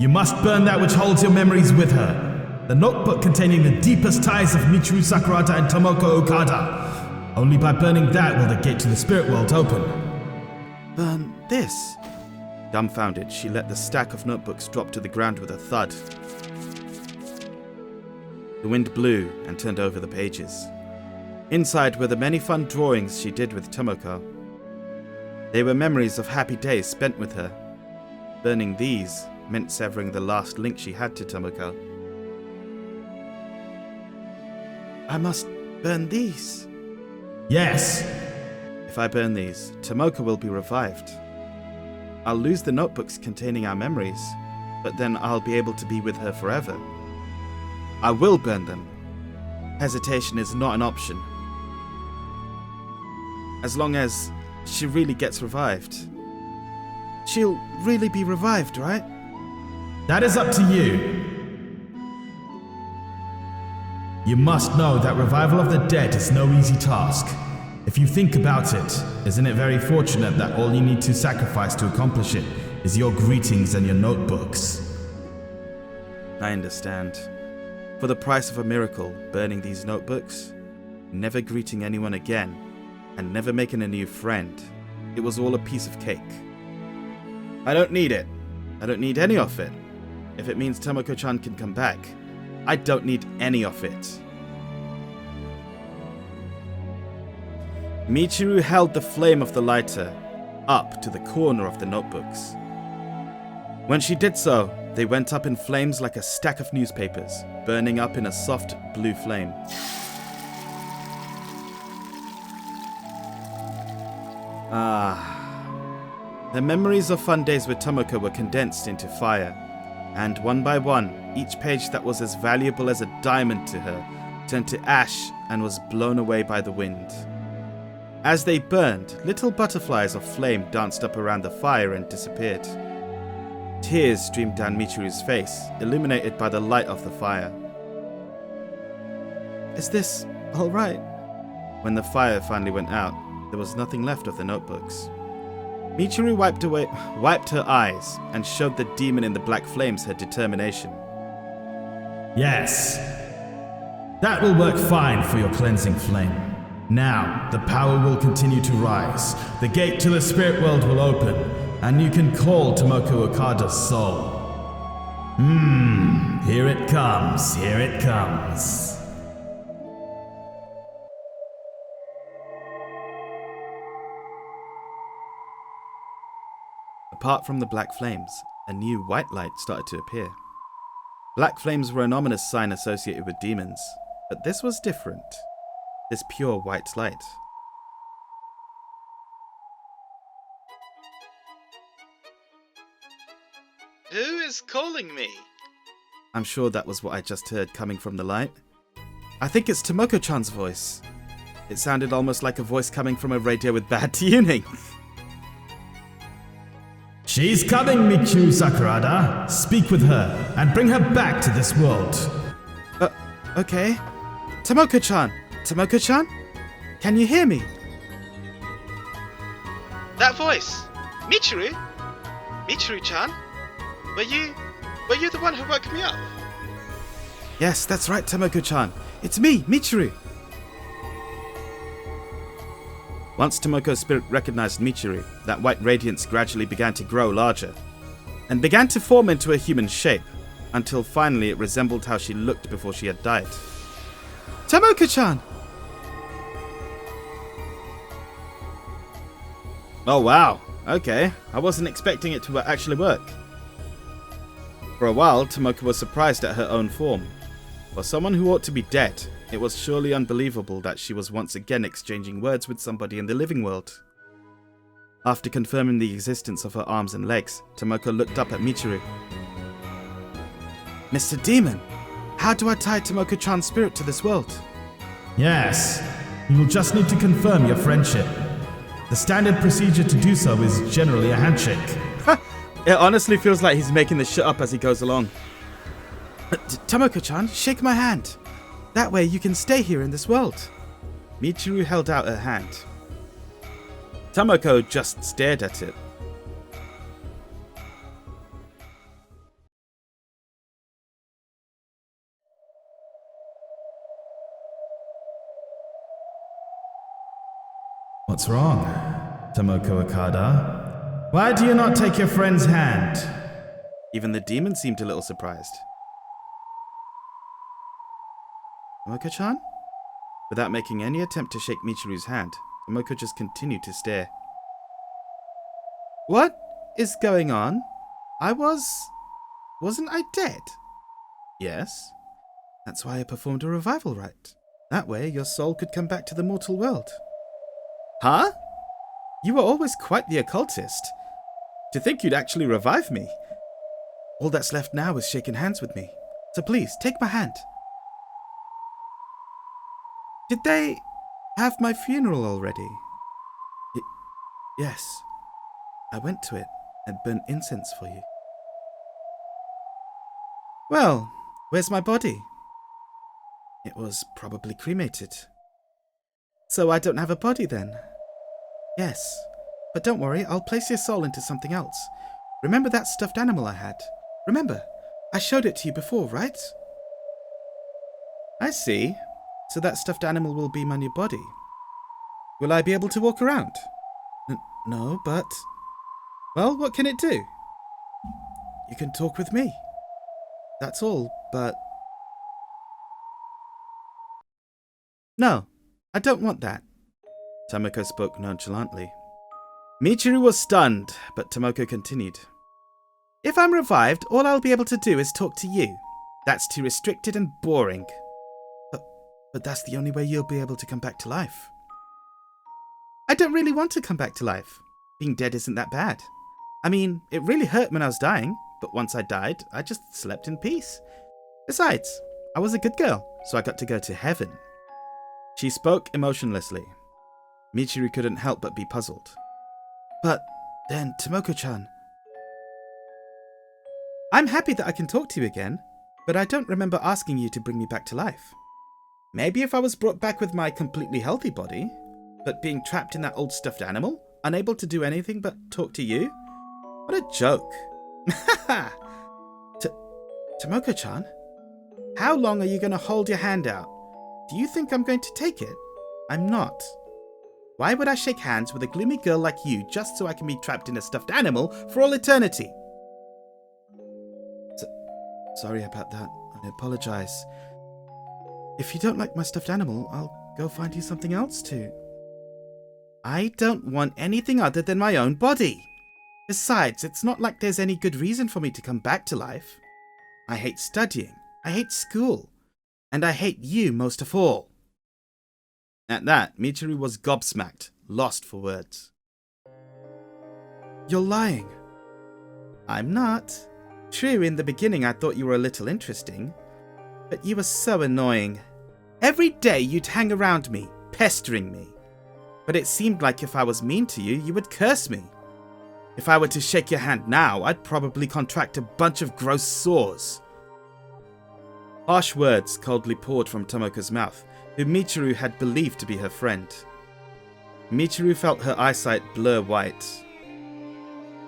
You must burn that which holds your memories with her. The notebook containing the deepest ties of Michiru Sakurada and Tomoko Okada. Only by burning that will the gate to the spirit world open. Burn this? Dumbfounded, she let the stack of notebooks drop to the ground with a thud. The wind blew and turned over the pages. Inside were the many fun drawings she did with Tomoko. They were memories of happy days spent with her. Burning these meant severing the last link she had to Tomoko. I must burn these. Yes. If I burn these, Tomoko will be revived. I'll lose the notebooks containing our memories, but then I'll be able to be with her forever. I will burn them. Hesitation is not an option. As long as she really gets revived. She'll really be revived, right? That is up to you. You must know that revival of the dead is no easy task. If you think about it, isn't it very fortunate that all you need to sacrifice to accomplish it is your greetings and your notebooks? I understand. For the price of a miracle, burning these notebooks, never greeting anyone again, and never making a new friend, it was all a piece of cake. I don't need it. I don't need any of it. If it means Tomoko-chan can come back, I don't need any of it. Michiru held the flame of the lighter up to the corner of the notebooks. When she did so, they went up in flames like a stack of newspapers, burning up in a soft blue flame. The memories of fun days with Tomoko were condensed into fire, and one by one, each page that was as valuable as a diamond to her turned to ash and was blown away by the wind. As they burned, little butterflies of flame danced up around the fire and disappeared. Tears streamed down Michiru's face, illuminated by the light of the fire. Is this all right? When the fire finally went out, there was nothing left of the notebooks. Michiru wiped her eyes and showed the demon in the black flames her determination. Yes. That will work fine for your cleansing flame. Now, the power will continue to rise. The gate to the spirit world will open, and you can call Tomoko Okada's soul. Here it comes, here it comes. Apart from the black flames, a new white light started to appear. Black flames were an ominous sign associated with demons, but this was different. This pure white light. Who is calling me? I'm sure that was what I just heard coming from the light. I think it's Tomoko-chan's voice. It sounded almost like a voice coming from a radio with bad tuning. She's coming, Michiru Sakurada. Speak with her and bring her back to this world. Okay. Tomoko-chan! Tomoko-chan? Can you hear me? That voice! Michiru? Michiru-chan? Were you the one who woke me up? Yes, that's right, Tomoko-chan. It's me, Michiru. Once Tomoko's spirit recognized Michiru, that white radiance gradually began to grow larger, and began to form into a human shape, until finally it resembled how she looked before she had died. Tomoko-chan! Oh wow, okay, I wasn't expecting it to actually work. For a while, Tomoko was surprised at her own form. For someone who ought to be dead, it was surely unbelievable that she was once again exchanging words with somebody in the living world. After confirming the existence of her arms and legs, Tomoko looked up at Michiru. Mr. Demon, how do I tie Tomoko-chan's spirit to this world? Yes, you will just need to confirm your friendship. The standard procedure to do so is generally a handshake. It honestly feels like he's making this shit up as he goes along. Tomoko-chan, shake my hand. That way you can stay here in this world. Michiru held out her hand. Tomoko just stared at it. What's wrong, Tomoko Okada? Why do you not take your friend's hand? Even the demon seemed a little surprised. Tomoko-chan? Without making any attempt to shake Michiru's hand, Tomoko just continued to stare. What is going on? Wasn't I dead? Yes. That's why I performed a revival rite. That way your soul could come back to the mortal world. Huh? You were always quite the occultist. To think you'd actually revive me. All that's left now is shaking hands with me. So please, take my hand. Did they have my funeral already? Yes. I went to it and burnt incense for you. Well, where's my body? It was probably cremated. So I don't have a body then? Yes. But don't worry, I'll place your soul into something else. Remember that stuffed animal I had? Remember, I showed it to you before, right? I see. So that stuffed animal will be my new body. Will I be able to walk around? No, but... Well, what can it do? You can talk with me. That's all, but... No, I don't want that. Tomoko spoke nonchalantly. Michiru was stunned, but Tomoko continued. If I'm revived, all I'll be able to do is talk to you. That's too restricted and boring. But that's the only way you'll be able to come back to life. I don't really want to come back to life. Being dead isn't that bad. I mean, it really hurt when I was dying, but once I died, I just slept in peace. Besides, I was a good girl, so I got to go to heaven. She spoke emotionlessly. Michiru couldn't help but be puzzled. But then, Tomoko-chan... I'm happy that I can talk to you again, but I don't remember asking you to bring me back to life. Maybe if I was brought back with my completely healthy body, but being trapped in that old stuffed animal, unable to do anything but talk to you? What a joke. Tomoko-chan? How long are you going to hold your hand out? Do you think I'm going to take it? I'm not. Why would I shake hands with a gloomy girl like you just so I can be trapped in a stuffed animal for all eternity? Sorry about that. I apologize. If you don't like my stuffed animal, I'll go find you something else to. I don't want anything other than my own body. Besides, it's not like there's any good reason for me to come back to life. I hate studying. I hate school. And I hate you most of all. At that, Michiru was gobsmacked, lost for words. You're lying. I'm not. True, in the beginning I thought you were a little interesting. But you were so annoying. Every day you'd hang around me, pestering me. But it seemed like if I was mean to you, you would curse me. If I were to shake your hand now, I'd probably contract a bunch of gross sores. Harsh words coldly poured from Tomoko's mouth, who Michiru had believed to be her friend. Michiru felt her eyesight blur white.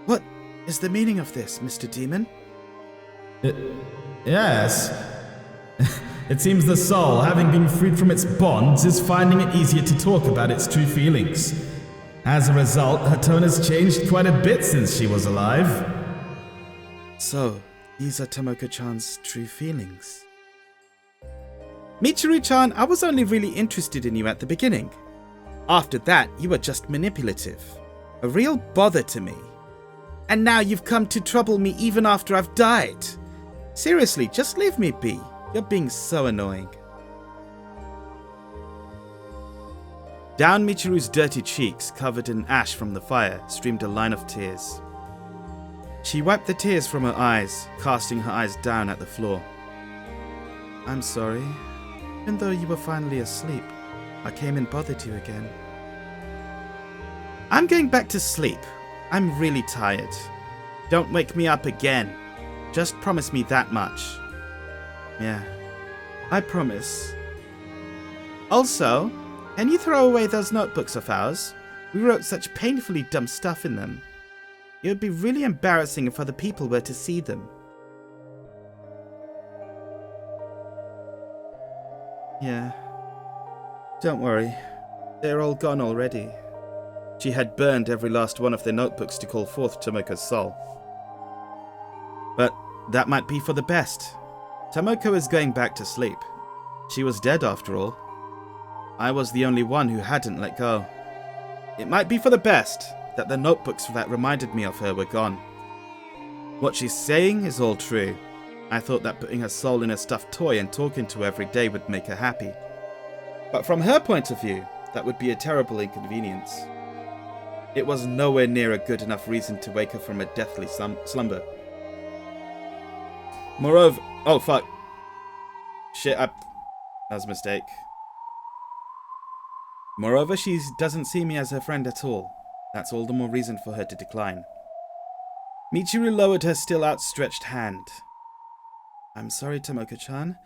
What is the meaning of this, Mr. Demon? Yes. It seems the soul, having been freed from its bonds, is finding it easier to talk about its true feelings. As a result, her tone has changed quite a bit since she was alive. So, these are Tomoko-chan's true feelings. Michiru-chan, I was only really interested in you at the beginning. After that, you were just manipulative. A real bother to me. And now you've come to trouble me even after I've died. Seriously, just leave me be. You're being so annoying. Down Michiru's dirty cheeks, covered in ash from the fire, streamed a line of tears. She wiped the tears from her eyes, casting her eyes down at the floor. I'm sorry. Even though you were finally asleep, I came and bothered you again. I'm going back to sleep. I'm really tired. Don't wake me up again. Just promise me that much. Yeah, I promise. Also, can you throw away those notebooks of ours? We wrote such painfully dumb stuff in them. It would be really embarrassing if other people were to see them. Yeah. Don't worry. They're all gone already. She had burned every last one of their notebooks to call forth Tomoko's soul. But that might be for the best. Tomoko is going back to sleep. She was dead after all. I was the only one who hadn't let go. It might be for the best that the notebooks that reminded me of her were gone. What she's saying is all true. I thought that putting her soul in a stuffed toy and talking to her every day would make her happy. But from her point of view, that would be a terrible inconvenience. It was nowhere near a good enough reason to wake her from a deathly slumber. Moreover... Oh, fuck. Shit, that was a mistake. Moreover, she doesn't see me as her friend at all. That's all the more reason for her to decline. Michiru lowered her still outstretched hand. I'm sorry, Tomoko-chan.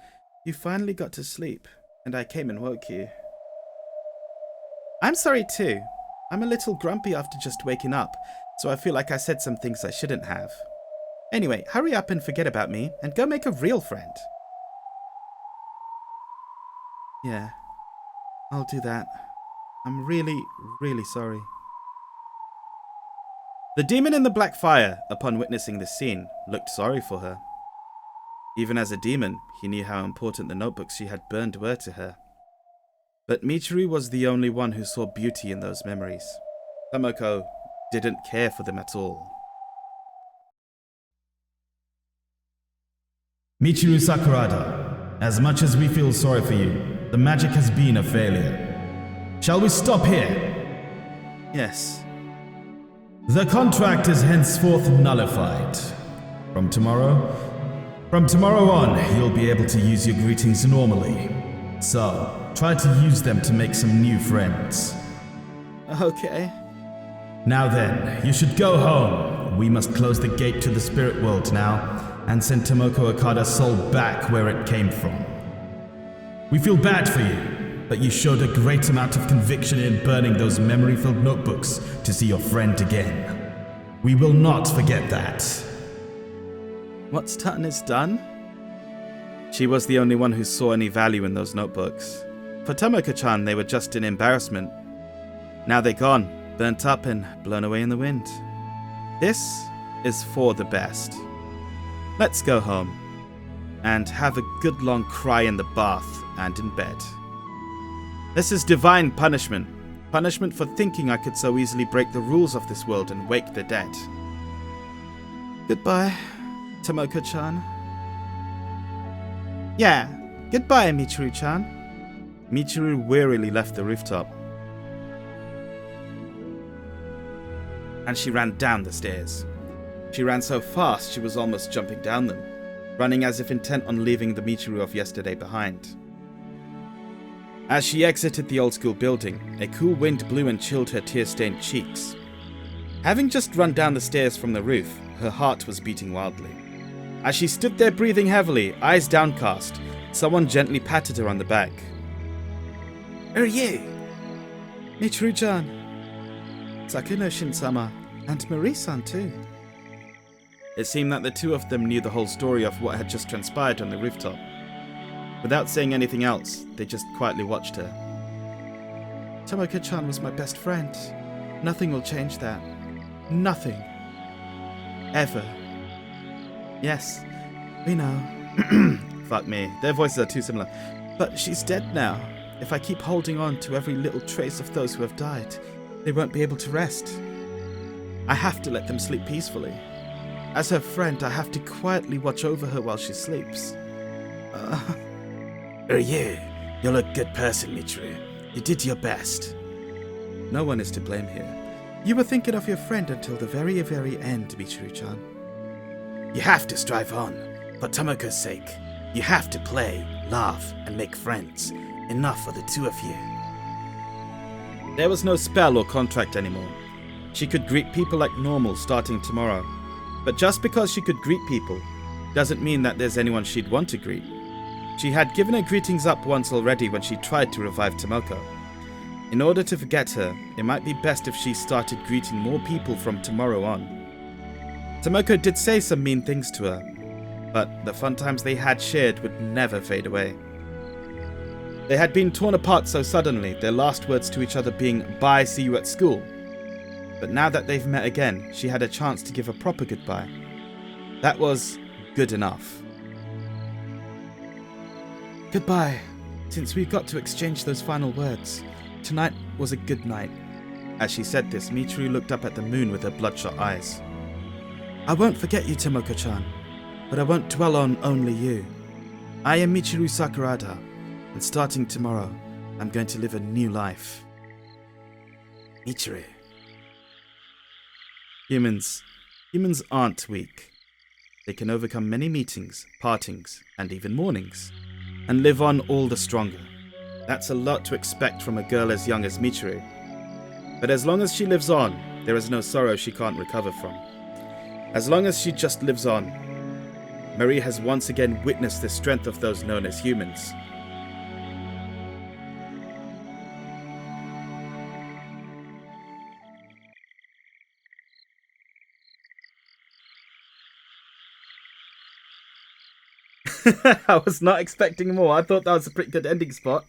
You finally got to sleep, and I came and woke you. I'm sorry too. I'm a little grumpy after just waking up, so I feel like I said some things I shouldn't have. Anyway, hurry up and forget about me, and go make a real friend. Yeah, I'll do that. I'm really, really sorry. The demon in the black fire, upon witnessing this scene, looked sorry for her. Even as a demon, he knew how important the notebooks she had burned were to her. But Michiru was the only one who saw beauty in those memories. Tomoko didn't care for them at all. Michiru Sakurada, as much as we feel sorry for you, the magic has been a failure. Shall we stop here? Yes. The contract is henceforth nullified. From tomorrow on, you'll be able to use your greetings normally. So, try to use them to make some new friends. Okay. Now then, you should go home. We must close the gate to the spirit world now, and send Tomoko Okada's soul back where it came from. We feel bad for you, but you showed a great amount of conviction in burning those memory-filled notebooks to see your friend again. We will not forget that. What's done is done. She was the only one who saw any value in those notebooks. For Tomoko-chan, they were just an embarrassment. Now they're gone, burnt up and blown away in the wind. This is for the best. Let's go home and have a good long cry in the bath and in bed. This is divine punishment. Punishment for thinking I could so easily break the rules of this world and wake the dead. Goodbye, Tomoko-chan. Yeah, goodbye, Michiru-chan. Michiru wearily left the rooftop. And she ran down the stairs. She ran so fast she was almost jumping down them, running as if intent on leaving the Michiru of yesterday behind. As she exited the old school building, a cool wind blew and chilled her tear-stained cheeks. Having just run down the stairs from the roof, her heart was beating wildly. As she stood there breathing heavily, eyes downcast, someone gently patted her on the back. "Are you?" "Michiru-chan." "Saku no Shin-sama, and Marie-san too." It seemed that the two of them knew the whole story of what had just transpired on the rooftop. Without saying anything else, they just quietly watched her. "Tomoko-chan was my best friend. Nothing will change that. Nothing. Ever." "Yes, we know." Fuck me, their voices are too similar. "But she's dead now. If I keep holding on to every little trace of those who have died, they won't be able to rest. I have to let them sleep peacefully. As her friend, I have to quietly watch over her while she sleeps." You're a good person, Michiru. You did your best." "No one is to blame here. You were thinking of your friend until the very, very end, Michiru-chan." "You have to strive on. For Tomoko's sake. You have to play, laugh, and make friends. Enough for the two of you." There was no spell or contract anymore. She could greet people like normal starting tomorrow. But just because she could greet people doesn't mean that there's anyone she'd want to greet. She had given her greetings up once already when she tried to revive Tomoko. In order to forget her, it might be best if she started greeting more people from tomorrow on. Tomoko did say some mean things to her, but the fun times they had shared would never fade away. They had been torn apart so suddenly, their last words to each other being, "Bye, see you at school." But now that they've met again, she had a chance to give a proper goodbye. That was good enough. "Goodbye. Since we've got to exchange those final words, tonight was a good night." As she said this, Michiru looked up at the moon with her bloodshot eyes. "I won't forget you, Tomoko-chan, but I won't dwell on only you. I am Michiru Sakurada, and starting tomorrow, I'm going to live a new life." Michiru. Humans aren't weak. They can overcome many meetings, partings, and even mournings, and live on all the stronger. That's a lot to expect from a girl as young as Michiru. But as long as she lives on, there is no sorrow she can't recover from. As long as she just lives on, Marie has once again witnessed the strength of those known as humans. I was not expecting more. I thought that was a pretty good ending spot.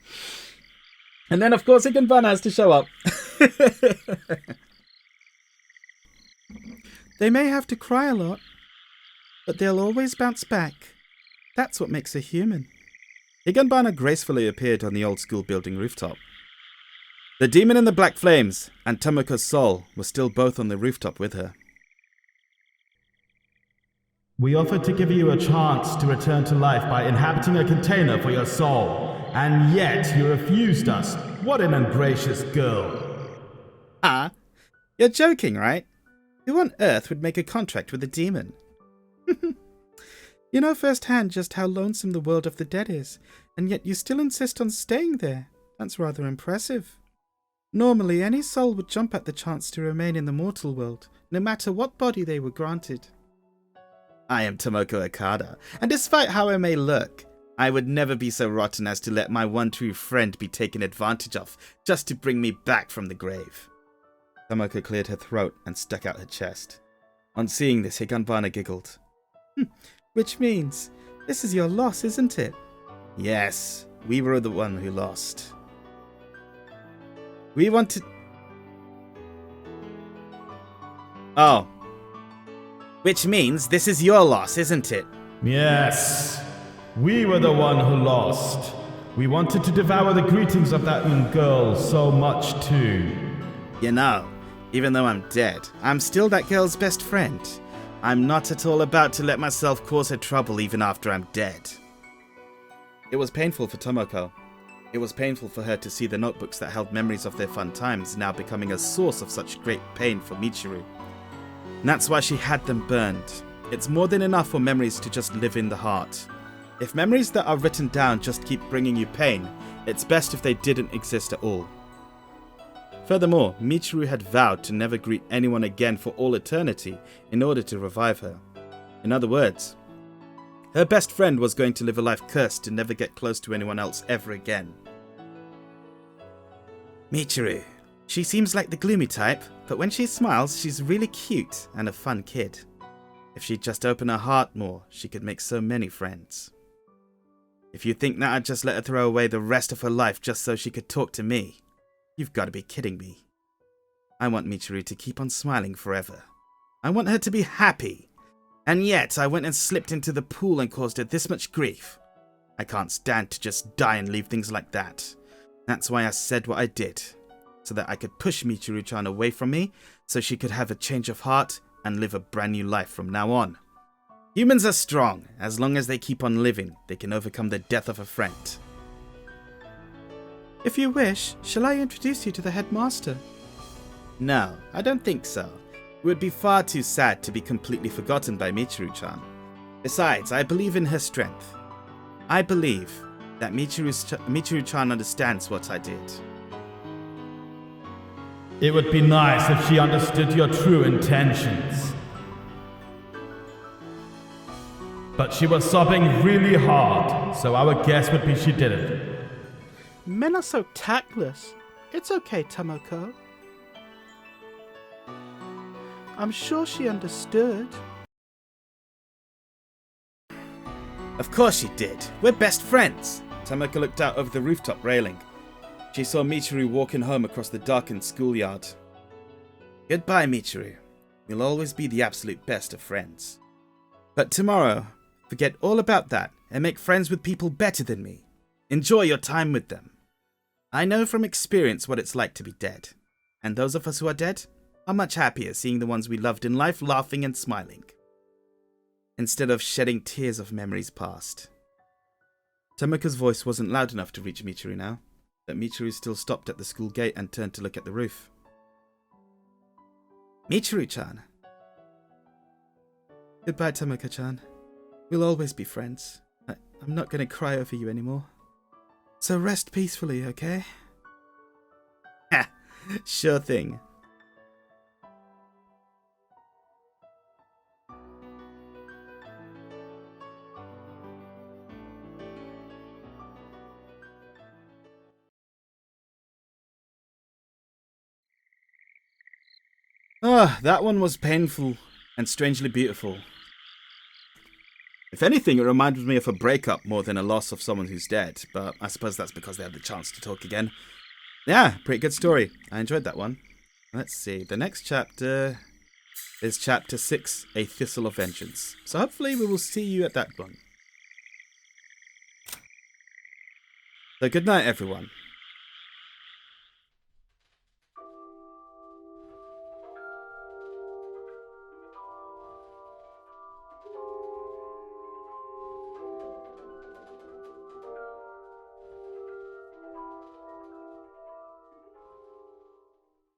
And then, of course, Higanbana has to show up. They may have to cry a lot, but they'll always bounce back. That's what makes a human. Higanbana gracefully appeared on the old school building rooftop. The demon in the black flames and Tomoko's soul were still both on the rooftop with her. We offered to give you a chance to return to life by inhabiting a container for your soul, and yet you refused us. What an ungracious girl. Ah, you're joking, right? Who on earth would make a contract with a demon? You know firsthand just how lonesome the world of the dead is, and yet you still insist on staying there. That's rather impressive. Normally, any soul would jump at the chance to remain in the mortal world, no matter what body they were granted. I am Tomoko Okada, and despite how I may look, I would never be so rotten as to let my one true friend be taken advantage of just to bring me back from the grave. Tomoko cleared her throat and stuck out her chest. On seeing this, Higanbana giggled. Which means, this is your loss, isn't it? Yes, we were the one who lost. We wanted... Oh. Which means this is your loss, isn't it? Yes, we were the one who lost. We wanted to devour the greetings of that girl so much too. You know, even though I'm dead, I'm still that girl's best friend. I'm not at all about to let myself cause her trouble even after I'm dead. It was painful for Tomoko. It was painful for her to see the notebooks that held memories of their fun times now becoming a source of such great pain for Michiru. And that's why she had them burned. It's more than enough for memories to just live in the heart. If memories that are written down just keep bringing you pain, it's best if they didn't exist at all. Furthermore, Michiru had vowed to never greet anyone again for all eternity in order to revive her. In other words, her best friend was going to live a life cursed to never get close to anyone else ever again. Michiru. She seems like the gloomy type, but when she smiles, she's really cute and a fun kid. If she'd just open her heart more, she could make so many friends. If you think that I'd just let her throw away the rest of her life just so she could talk to me, you've got to be kidding me. I want Michiru to keep on smiling forever. I want her to be happy. And yet, I went and slipped into the pool and caused her this much grief. I can't stand to just die and leave things like that. That's why I said what I did. So that I could push Michiru-chan away from me, so she could have a change of heart and live a brand new life from now on. Humans are strong. As long as they keep on living, they can overcome the death of a friend. If you wish, shall I introduce you to the headmaster? No, I don't think so. It would be far too sad to be completely forgotten by Michiru-chan. Besides, I believe in her strength. I believe that Michiru-chan understands what I did. It would be nice if she understood your true intentions. But she was sobbing really hard, so our guess would be she didn't. Men are so tactless. It's okay, Tomoko. I'm sure she understood. Of course she did. We're best friends. Tomoko looked out over the rooftop railing. She saw Michiru walking home across the darkened schoolyard. Goodbye, Michiru. We'll always be the absolute best of friends. But tomorrow, forget all about that and make friends with people better than me. Enjoy your time with them. I know from experience what it's like to be dead. And those of us who are dead are much happier seeing the ones we loved in life laughing and smiling, instead of shedding tears of memories past. Tomoko's voice wasn't loud enough to reach Michiru now, but Michiru still stopped at the school gate and turned to look at the roof. Michiru-chan. Goodbye, Tomoko-chan. We'll always be friends. I'm not going to cry over you anymore. So rest peacefully, okay? Ha! Sure thing. Ah, that one was painful and strangely beautiful. If anything, it reminded me of a breakup more than a loss of someone who's dead, but I suppose that's because they had the chance to talk again. Yeah, pretty good story. I enjoyed that one. Let's see, the next chapter is chapter 6, A Thistle of Vengeance. So hopefully we will see you at that one. So good night, everyone.